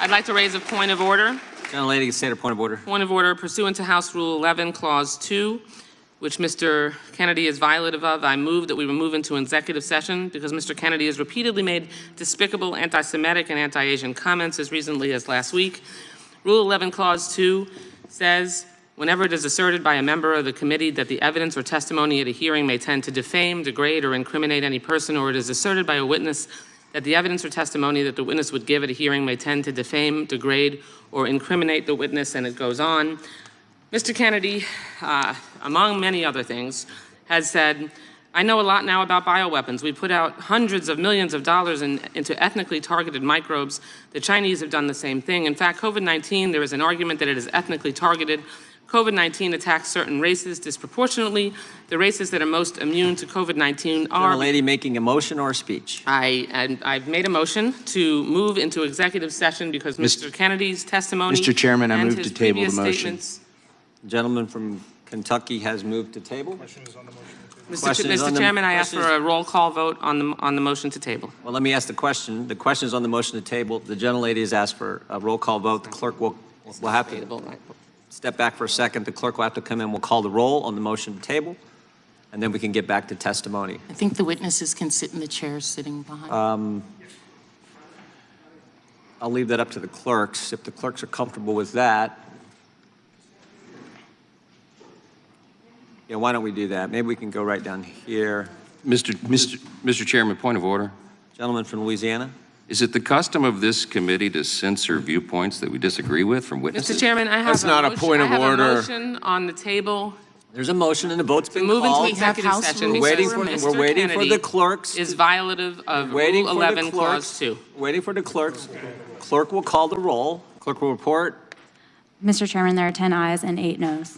I'd like to raise a point of order. Gentlelady can state her point of order. Point of order pursuant to House Rule 11, Clause 2, which Mr. Kennedy is violative of. I move that we move into executive session because Mr. Kennedy has repeatedly made despicable anti-Semitic and anti-Asian comments as recently as last week. Rule 11, Clause 2 says, whenever it is asserted by a member of the committee that the evidence or testimony at a hearing may tend to defame, degrade, or incriminate any person, or it is asserted by a witness that the evidence or testimony that the witness would give at a hearing may tend to defame, degrade, or incriminate the witness, and it goes on. Mr. Kennedy, among many other things, has said, I know a lot now about bioweapons. We put out hundreds of millions of dollars into ethnically targeted microbes. The Chinese have done the same thing. In fact, COVID-19, there is an argument that it is ethnically targeted. COVID-19 attacks certain races disproportionately. The races that are most immune to COVID-19 are... Lady making a motion or a speech? I've made a motion to move into executive session because Mr. Kennedy's testimony... Mr. Chairman, I move to table the motion. The gentleman from Kentucky has moved to table. Mr. Chairman, I ask for a roll call vote on the motion to table. Well, let me ask the question. The question is on the motion to table. The gentlelady has asked for a roll call vote. The clerk will have to step back for a second. The clerk will have to come in. We'll call the roll on the motion to table, and then we can get back to testimony. I think the witnesses can sit in the chairs sitting behind. I'll leave that up to the clerks. If the clerks are comfortable with that, yeah, why don't we do that? Maybe we can go right down here. Mr. Chairman, point of order. Gentleman from Louisiana. Is it the custom of this committee to censor viewpoints that we disagree with from witnesses? Mr. Chairman, I have a motion on the table. There's a motion and the vote's been move called. Into executive session. We're waiting for the clerks. Is violative of Rule 11, Clause 2. Waiting for the clerks. Clerk will call the roll. Clerk will report. Mr. Chairman, there are 10 ayes and 8 noes.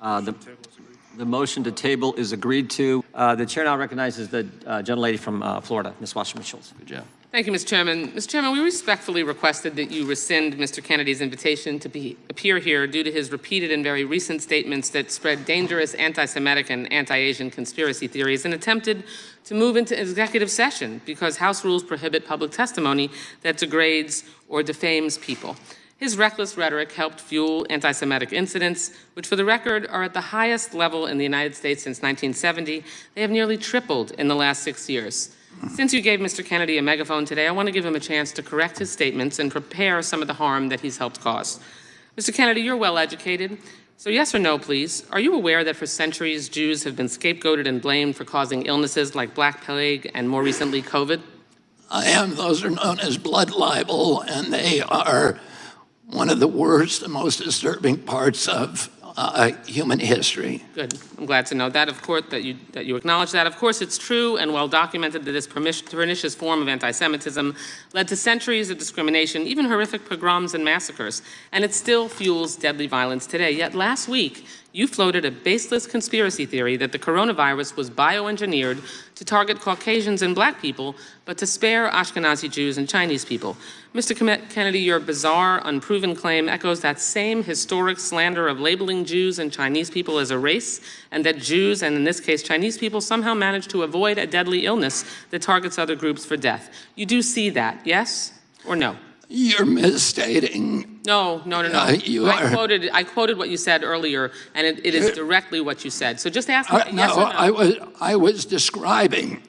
The motion to table is agreed to. The chair now recognizes the gentlelady from Florida, Ms. Wasserman-Schultz. Good job. Thank you, Mr. Chairman. Mr. Chairman, we respectfully requested that you rescind Mr. Kennedy's invitation to appear here due to his repeated and very recent statements that spread dangerous anti-Semitic and anti-Asian conspiracy theories and attempted to move into executive session because House rules prohibit public testimony that degrades or defames people. His reckless rhetoric helped fuel anti-Semitic incidents, which for the record are at the highest level in the United States since 1970. They have nearly tripled in the last 6 years. Since you gave Mr. Kennedy a megaphone today, I want to give him a chance to correct his statements and prepare some of the harm that he's helped cause. Mr. Kennedy, you're well educated. So yes or no, please, are you aware that for centuries Jews have been scapegoated and blamed for causing illnesses like Black Plague and more recently COVID? I am. Those are known as blood libel, and they are one of the worst and most disturbing parts of human history. Good. I'm glad to know that, of course, that you acknowledge that. Of course, it's true and well documented that this pernicious form of anti-Semitism led to centuries of discrimination, even horrific pogroms and massacres, and it still fuels deadly violence today. Yet last week, you floated a baseless conspiracy theory that the coronavirus was bioengineered to target Caucasians and Black people, but to spare Ashkenazi Jews and Chinese people. Mr. Kennedy, your bizarre, unproven claim echoes that same historic slander of labeling Jews and Chinese people as a race, and that Jews, and in this case Chinese people, somehow managed to avoid a deadly illness that targets other groups for death. You do see that, yes or no? You're misstating. No. I quoted what you said earlier, and it is directly what you said. So just ask me yes or no. I was describing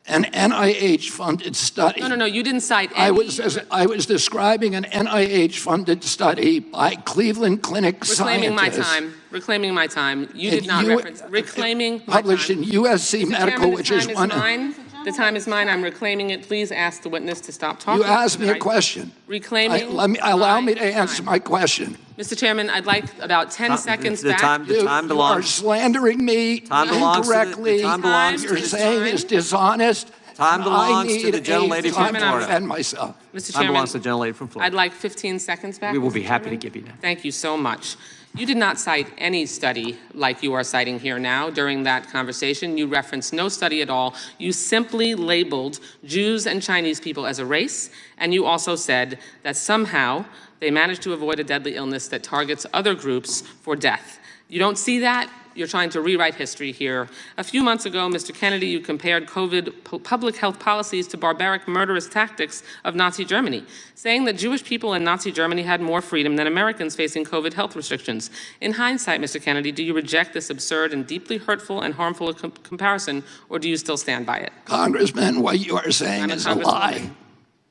an NIH-funded study. No, you didn't cite any. I was describing an NIH-funded study by Cleveland Clinic scientists. Reclaiming my time. You did not reference. Reclaiming published in USC Medical, which is one. The time is mine. I'm reclaiming it. Please ask the witness to stop talking. You asked me a question. Reclaiming. Allow me to answer my question. Mr. Chairman, I'd like about 10 seconds back. The time belongs. You are slandering me incorrectly. You're saying it's dishonest. Time belongs to the gentlelady from Florida. Defend myself. Mr. Chairman, time belongs to the gentlelady from Florida. I'd like 15 seconds back. We will be happy to give you that. Thank you so much. You did not cite any study like you are citing here now during that conversation. You referenced no study at all. You simply labeled Jews and Chinese people as a race, and you also said that somehow they managed to avoid a deadly illness that targets other groups for death. You don't see that you're trying to rewrite history here. A few months ago, Mr. Kennedy, you compared COVID public health policies to barbaric, murderous tactics of Nazi Germany, saying that Jewish people in Nazi Germany had more freedom than Americans facing COVID health restrictions. In hindsight, Mr. Kennedy, do you reject this absurd and deeply hurtful and harmful comparison, or do you still stand by it? Congressman, what you are saying is a lie.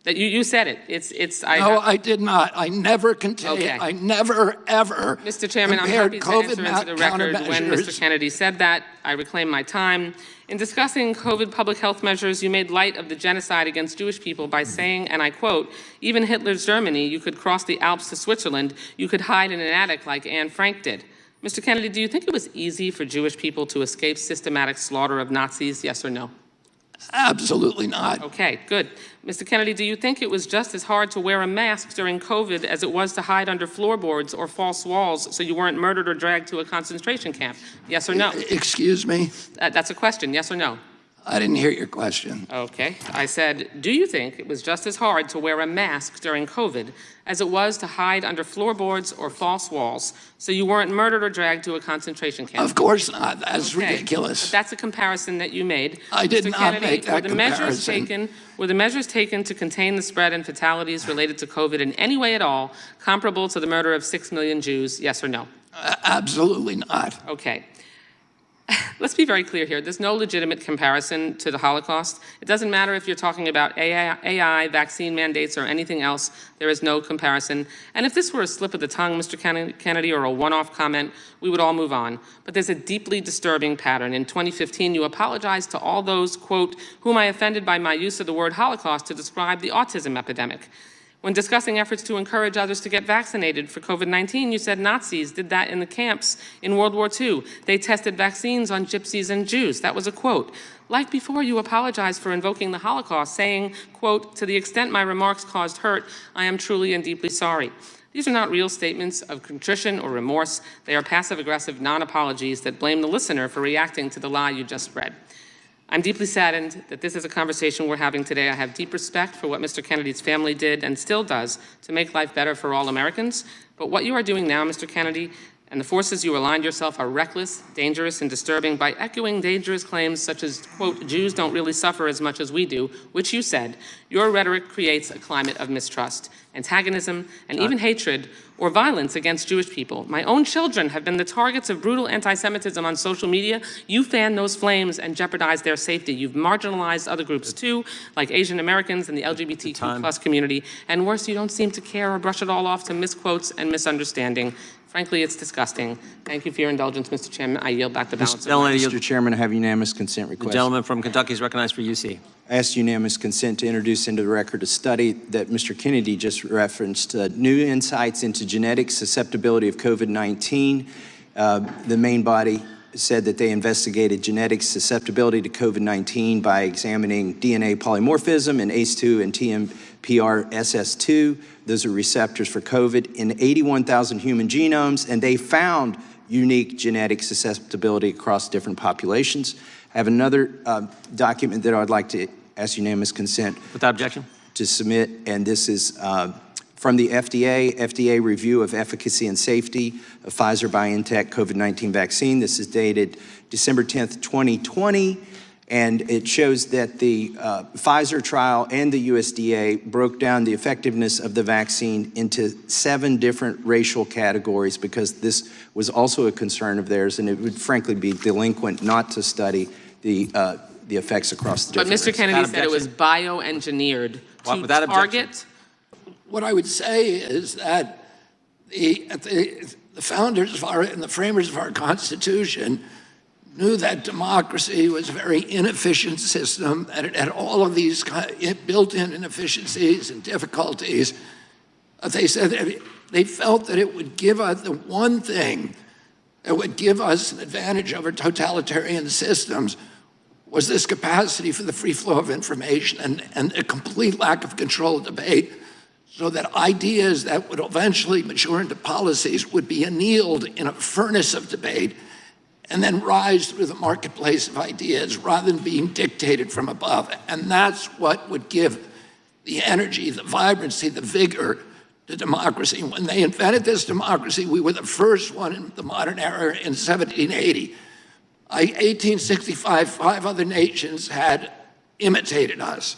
That you said it. No, I did not. I never contained. Okay. I never, ever Mr. Chairman, I'm compared happy to COVID enter into the record when Mr. Kennedy said that. I reclaim my time. In discussing COVID public health measures, you made light of the genocide against Jewish people by saying, and I quote, even Hitler's Germany, you could cross the Alps to Switzerland, you could hide in an attic like Anne Frank did. Mr. Kennedy, do you think it was easy for Jewish people to escape systematic slaughter of Nazis, yes or no? Absolutely not. Okay, good. Mr. Kennedy, do you think it was just as hard to wear a mask during COVID as it was to hide under floorboards or false walls so you weren't murdered or dragged to a concentration camp? Yes or no? Excuse me? That's a question, yes or no? I didn't hear your question. Okay. I said, do you think it was just as hard to wear a mask during COVID as it was to hide under floorboards or false walls so you weren't murdered or dragged to a concentration camp? Of course not. That's ridiculous. But that's a comparison that you made. I did Mr. not Kennedy, make that comparison. Were the measures taken to contain the spread and fatalities related to COVID in any way at all comparable to the murder of 6 million Jews, yes or no? Absolutely not. Okay. Let's be very clear here. There's no legitimate comparison to the Holocaust. It doesn't matter if you're talking about AI, vaccine mandates, or anything else. There is no comparison. And if this were a slip of the tongue, Mr. Kennedy, or a one-off comment, we would all move on. But there's a deeply disturbing pattern. In 2015, you apologized to all those, quote, whom I offended by my use of the word Holocaust to describe the autism epidemic. When discussing efforts to encourage others to get vaccinated for COVID-19, you said Nazis did that in the camps in World War II. They tested vaccines on gypsies and Jews. That was a quote. Like before, you apologized for invoking the Holocaust, saying, quote, to the extent my remarks caused hurt, I am truly and deeply sorry. These are not real statements of contrition or remorse. They are passive-aggressive non-apologies that blame the listener for reacting to the lie you just spread. I'm deeply saddened that this is a conversation we're having today. I have deep respect for what Mr. Kennedy's family did and still does to make life better for all Americans. But what you are doing now, Mr. Kennedy, and the forces you aligned yourself are reckless, dangerous, and disturbing by echoing dangerous claims such as, quote, Jews don't really suffer as much as we do, which you said. Your rhetoric creates a climate of mistrust, antagonism, and even hatred or violence against Jewish people. My own children have been the targets of brutal anti-Semitism on social media. You fan those flames and jeopardize their safety. You've marginalized other groups too, like Asian Americans and the LGBTQ plus community. And worse, you don't seem to care or brush it all off to misquotes and misunderstanding. Frankly, it's disgusting. Thank you for your indulgence, Mr. Chairman. I yield back the balance of my time. Mr. Chairman, I have unanimous consent request. The gentleman from Kentucky is recognized for UC. I ask unanimous consent to introduce into the record a study that Mr. Kennedy just referenced, new insights into genetic susceptibility of COVID-19. The main body said that they investigated genetic susceptibility to COVID-19 by examining DNA polymorphism in ACE2 and TMPRSS2. Those are receptors for COVID in 81,000 human genomes, and they found unique genetic susceptibility across different populations. I have another document that I'd like to ask unanimous consent. Without objection. To submit, and this is from the FDA review of efficacy and safety of Pfizer-BioNTech COVID-19 vaccine. This is dated December 10th, 2020, and it shows that the Pfizer trial and the USDA broke down the effectiveness of the vaccine into 7 different racial categories because this was also a concern of theirs, and it would frankly be delinquent not to study the effects across the different races. But Mr. Kennedy said it was bioengineered to target. What I would say is that the founders of and the framers of our Constitution knew that democracy was a very inefficient system, that it had all of these built-in inefficiencies and difficulties. They said that they felt that it would give us the one thing that would give us an advantage over totalitarian systems was this capacity for the free flow of information and a complete lack of control of debate, so that ideas that would eventually mature into policies would be annealed in a furnace of debate and then rise through the marketplace of ideas rather than being dictated from above. And that's what would give the energy, the vibrancy, the vigor to democracy. When they invented this democracy, we were the first one in the modern era in 1780. By 1865, 5 other nations had imitated us.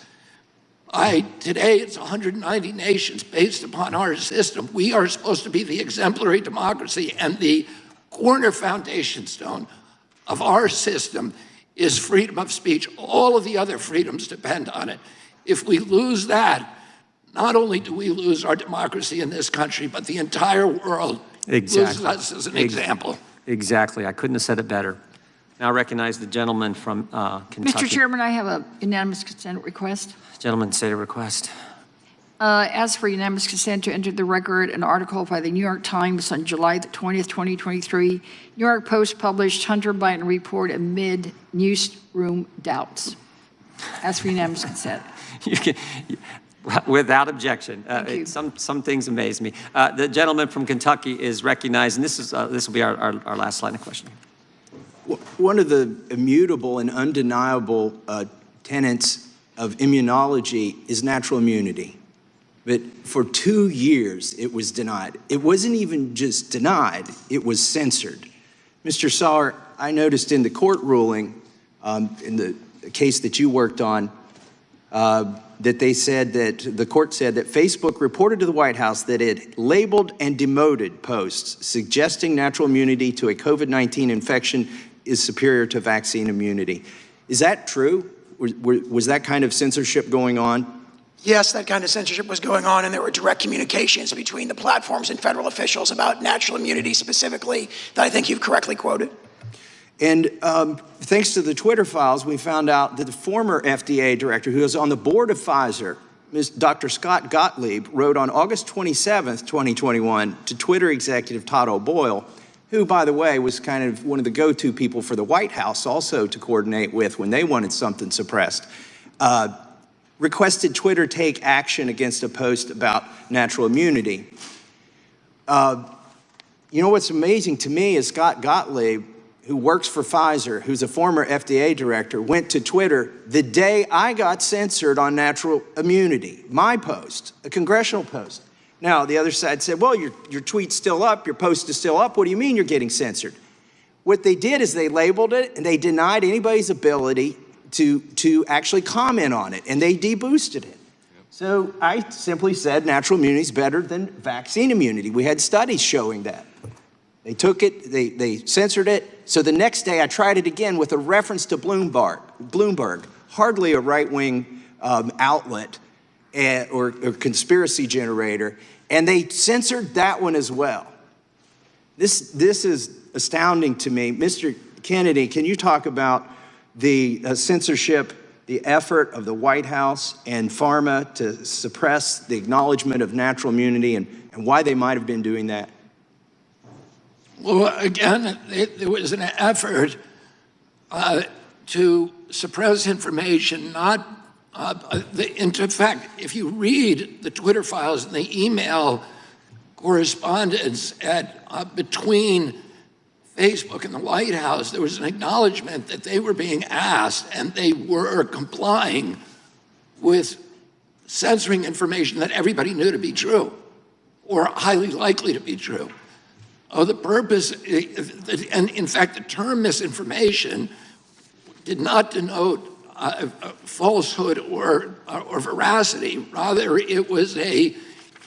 Today, it's 190 nations based upon our system. We are supposed to be the exemplary democracy, and the corner foundation stone of our system is freedom of speech. All of the other freedoms depend on it. If we lose that, not only do we lose our democracy in this country, but the entire world loses us as an example. Exactly. I couldn't have said it better. Now I recognize the gentleman from Kentucky. Mr. Chairman, I have a unanimous consent request. Gentleman, state a request. Ask for unanimous consent to enter the record an article by the New York Times on July the 20th, 2023. New York Post published Hunter Biden report amid newsroom doubts. Ask for unanimous consent. Without objection. Thank you. Some things amaze me. The gentleman from Kentucky is recognized, and this will be our last line of questioning. One of the immutable and undeniable tenets of immunology is natural immunity. But for 2 years, it was denied. It wasn't even just denied, it was censored. Mr. Saar, I noticed in the court ruling, in the case that you worked on, that they said that, the court said that Facebook reported to the White House that it labeled and demoted posts suggesting natural immunity to a COVID-19 infection is superior to vaccine immunity. Is that true? Was that kind of censorship going on? Yes, that kind of censorship was going on, and there were direct communications between the platforms and federal officials about natural immunity specifically that I think you've correctly quoted. And thanks to the Twitter files, we found out that the former FDA director who was on the board of Pfizer, Dr. Scott Gottlieb, wrote on August 27th, 2021 to Twitter executive Todd O'Boyle, who, by the way, was kind of one of the go-to people for the White House also to coordinate with when they wanted something suppressed, requested Twitter take action against a post about natural immunity. You know what's amazing to me is Scott Gottlieb, who works for Pfizer, who's a former FDA director, went to Twitter the day I got censored on natural immunity, my post, a congressional post. Now, the other side said, well, your tweet's still up, your post is still up. What do you mean you're getting censored? What they did is they labeled it and they denied anybody's ability to actually comment on it, and they deboosted it. So I simply said natural immunity is better than vaccine immunity. We had studies showing that. They took it, they censored it. So the next day I tried it again with a reference to Bloomberg, hardly a right-wing outlet or conspiracy generator, and they censored that one as well. This is astounding to me. Mr. Kennedy, can you talk about the censorship, the effort of the White House and pharma to suppress the acknowledgement of natural immunity and why they might have been doing that? Well, again, there was an effort to suppress information, not in fact, if you read the Twitter files and the email correspondence between Facebook and the White House, there was an acknowledgement that they were being asked and they were complying with censoring information that everybody knew to be true or highly likely to be true. The purpose, and in fact, the term misinformation did not denote falsehood or veracity. Rather, it was a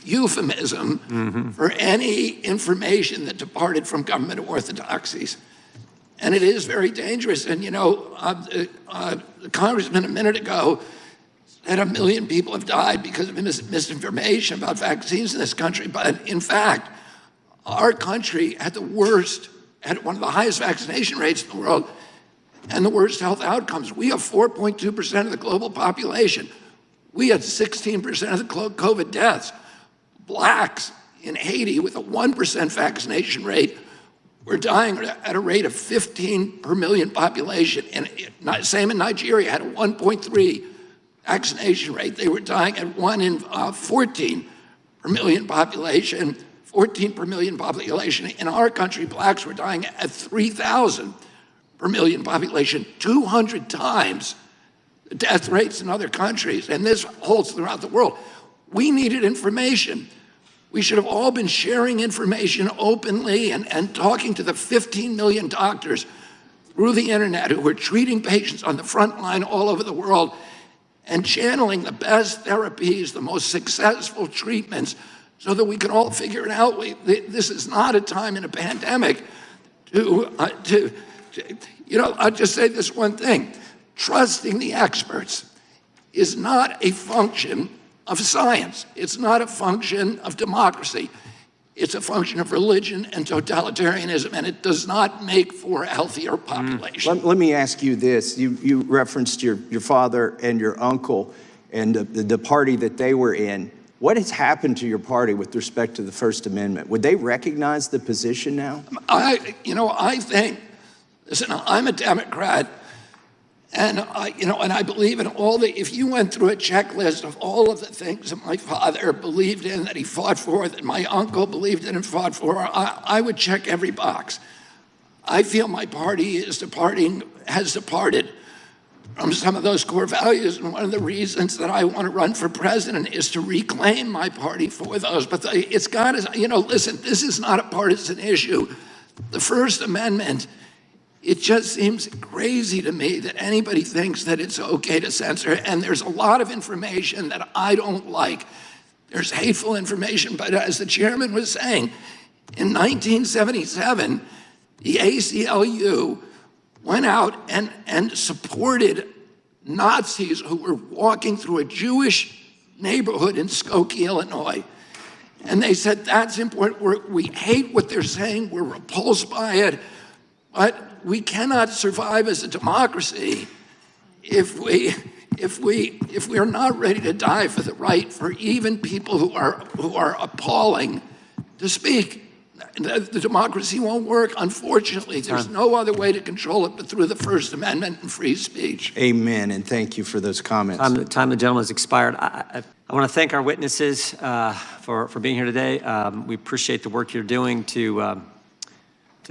euphemism for any information that departed from government orthodoxies. And it is very dangerous. And, you know, the congressman a minute ago said 1 million people have died because of misinformation about vaccines in this country. But in fact, our country had had one of the highest vaccination rates in the world and the worst health outcomes. We have 4.2% of the global population. We had 16% of the COVID deaths. Blacks in Haiti with a 1% vaccination rate were dying at a rate of 15 per million population. And same in Nigeria, had a 1.3 vaccination rate. They were dying at 1 in 14 per million population. 14 per million population. In our country, blacks were dying at 3,000 per million population, 200 times the death rates in other countries, and this holds throughout the world. We needed information. We should have all been sharing information openly and talking to the 15 million doctors through the internet who are treating patients on the front line all over the world and channeling the best therapies, the most successful treatments, so that we can all figure it out. This is not a time in a pandemic I'll just say this one thing. Trusting the experts is not a function of science. It's not a function of democracy. It's a function of religion and totalitarianism, and it does not make for a healthier population. Let me ask you this. You referenced your father and your uncle and the party that they were in. What has happened to your party with respect to the First Amendment? Would they recognize the position now? I think, listen, I'm a Democrat, and I believe in if you went through a checklist of all of the things that my father believed in, that he fought for, that my uncle believed in and fought for, I would check every box. I feel my party has departed from some of those core values, and one of the reasons that I want to run for president is to reclaim my party for those. But it's got to, listen, this is not a partisan issue. The First Amendment, it just seems crazy to me that anybody thinks that it's okay to censor, and there's a lot of information that I don't like. There's hateful information, but as the chairman was saying, in 1977, the ACLU went out and supported Nazis who were walking through a Jewish neighborhood in Skokie, Illinois. And they said, that's important. We hate what they're saying. We're repulsed by it. But we cannot survive as a democracy if we are not ready to die for the right for even people who are appalling to speak. The democracy won't work. Unfortunately, there's no other way to control it but through the First Amendment and free speech. Amen, and thank you for those comments. Time the gentleman has expired. I want to thank our witnesses for being here today. We appreciate the work you're doing to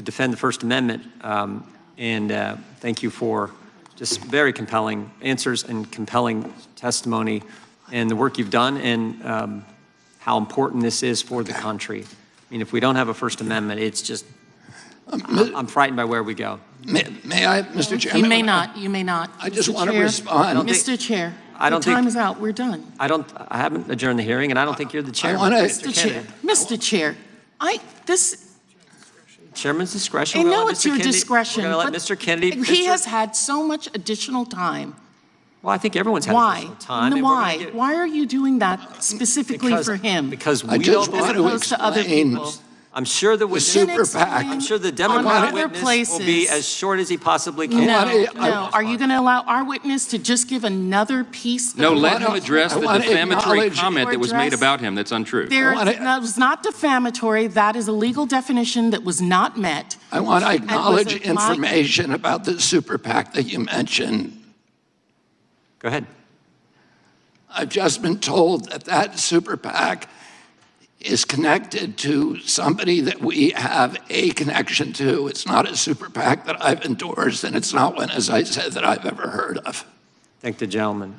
defend the First Amendment, and thank you for just very compelling answers and compelling testimony and the work you've done and how important this is for the country. I mean, if we don't have a First Amendment, it's just, I'm frightened by where we go. May I, Mr. Chairman? You may not. You may not. I just Mr. want to Chair, respond. Mr. Chair, I don't your time think- is out. We're done. I haven't adjourned the hearing, and I don't think you're the chairman. Mr. Chair, Mr. Chair, Chairman's discretion. I We're gonna know let it's Mr. your Kennedy- discretion, We're going but to let Mr. Kennedy. he has had so much additional time. Well, I think everyone's had Why? additional time. No, and we're gonna why? get- Why are you doing that specifically for him? Because I we just don't want as to opposed to other explain people? I'm sure the witness, super PAC. I'm sure the On Democratic other witness will be places. as short as he possibly can. No. Are you going to allow our witness to just give another piece? No, of- let him address the wanna defamatory acknowledge- comment that was made Address- about him that's untrue. That was not defamatory. That is a legal definition that was not met. I want to acknowledge And was it my- information about the super PAC that you mentioned. Go ahead. I've just been told that super PAC is connected to somebody that we have a connection to. It's not a super PAC that I've endorsed, and it's not one, as I said, that I've ever heard of. Thank the gentleman.